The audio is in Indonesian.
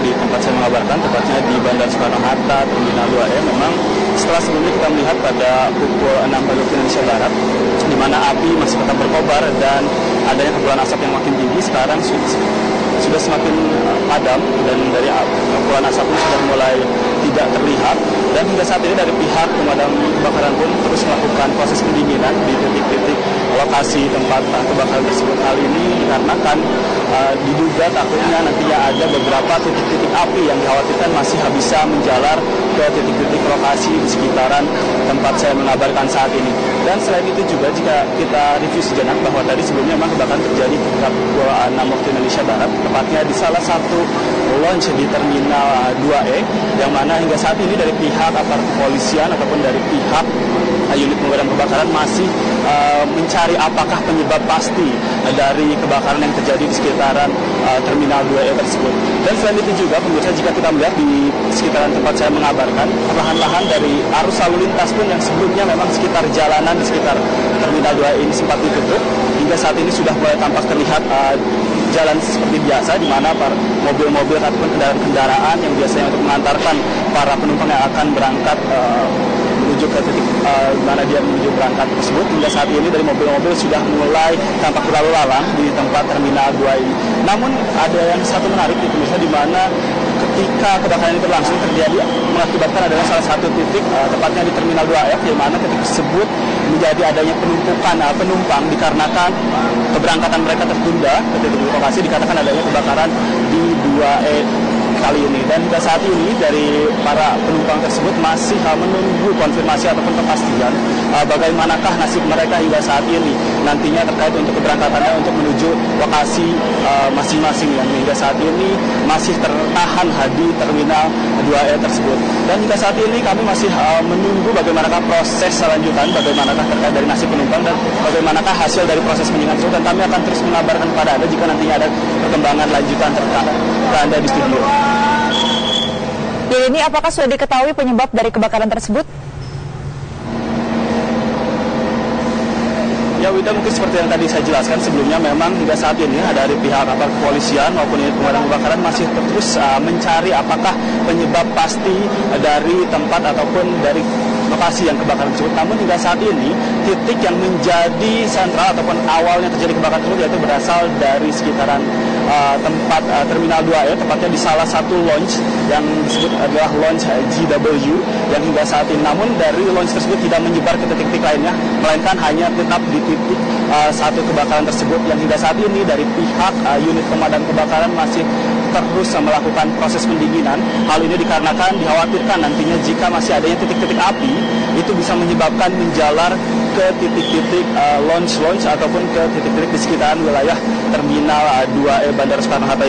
di tempat saya mengabarkan, tepatnya di Bandara Soekarno-Hatta, Terminal 2E. Memang setelah sebelumnya kita melihat pada pukul 6 pagi waktu Indonesia Barat, di mana api masih tetap berkobar dan adanya kepulan asap yang makin tinggi, sekarang sudah semakin padam dan dari kepulan asap ini sudah mulai tidak terlihat. Dan hingga saat ini dari pihak pemadam kebakaran pun terus melakukan proses pendinginan di titik-titik lokasi tempat kebakaran tersebut. Hal ini dikarenakan diduga takutnya nantinya ada beberapa titik-titik api yang dikhawatirkan masih bisa menjalar ke titik-titik lokasi di sekitaran tempat saya mengabarkan saat ini. Dan selain itu juga jika kita review sejenak bahwa tadi sebelumnya memang kebakaran terjadi ketika pukul 6 waktu Indonesia Barat, tepatnya di salah satu launch di Terminal 2E, yang mana hingga saat ini dari pihak aparat kepolisian ataupun dari pihak unit pemadam kebakaran masih mencari apakah penyebab pasti dari kebakaran yang terjadi di sekitaran Terminal 2E tersebut. Dan selain itu juga pemirsa, jika kita melihat di sekitaran tempat saya mengabarkan, perlahan-lahan dari arus lalu lintas pun yang sebelumnya memang sekitar jalanan di sekitar Terminal 2E ini sempat ditutup, hingga saat ini sudah mulai tampak terlihat jalan seperti biasa, di mana mobil-mobil ataupun kendaraan-kendaraan yang biasanya untuk mengantarkan para penumpang yang akan berangkat menuju ke titik mana dia menuju berangkat tersebut, hingga saat ini dari mobil-mobil sudah mulai tampak berlalu lalang di tempat Terminal 2 ini. Namun ada yang satu menarik di pemirsa, di mana ketika kebakaran ini berlangsung terjadi mengakibatkan adanya salah satu titik tepatnya di Terminal 2F, di mana titik tersebut menjadi adanya penumpukan penumpang dikarenakan keberangkatan mereka tertunda ke titik lokasi dikarenakan adanya kebakaran di 2E kali ini. Dan hingga saat ini dari para penumpang tersebut masih menunggu konfirmasi ataupun kepastian bagaimanakah nasib mereka hingga saat ini nantinya terkait untuk keberangkatannya untuk menuju lokasi masing-masing yang hingga saat ini masih tertahan di Terminal 2E tersebut. Dan hingga saat ini kami masih menunggu bagaimanakah proses selanjutan, bagaimanakah terkait dari nasib penumpang dan bagaimanakah hasil dari proses pendinginan tersebut, dan kami akan terus mengabarkan kepada Anda jika nantinya ada perkembangan lanjutan terkait ke Anda di studio. Ya, ini apakah sudah diketahui penyebab dari kebakaran tersebut? Ya Wida, mungkin seperti yang tadi saya jelaskan sebelumnya, memang hingga saat ini dari pihak aparat kepolisian maupun unit pemadam kebakaran masih terus mencari apakah penyebab pasti dari tempat ataupun dari lokasi yang kebakaran tersebut. Namun hingga saat ini titik yang menjadi sentral ataupun awalnya terjadi kebakaran tersebut yaitu berasal dari sekitaran tempat Terminal 2E, tepatnya di salah satu launch yang disebut adalah launch GW yang hingga saat ini, namun dari launch tersebut tidak menyebar ke titik-titik lainnya, melainkan hanya tetap di titik satu kebakaran tersebut yang hingga saat ini dari pihak unit pemadam kebakaran masih terus melakukan proses pendinginan. Hal ini dikarenakan dikhawatirkan nantinya jika masih adanya titik-titik api itu bisa menyebabkan menjalar ke titik-titik launch ataupun ke titik-titik di sekitaran wilayah Terminal 2E Bandara Soekarno-Hatta.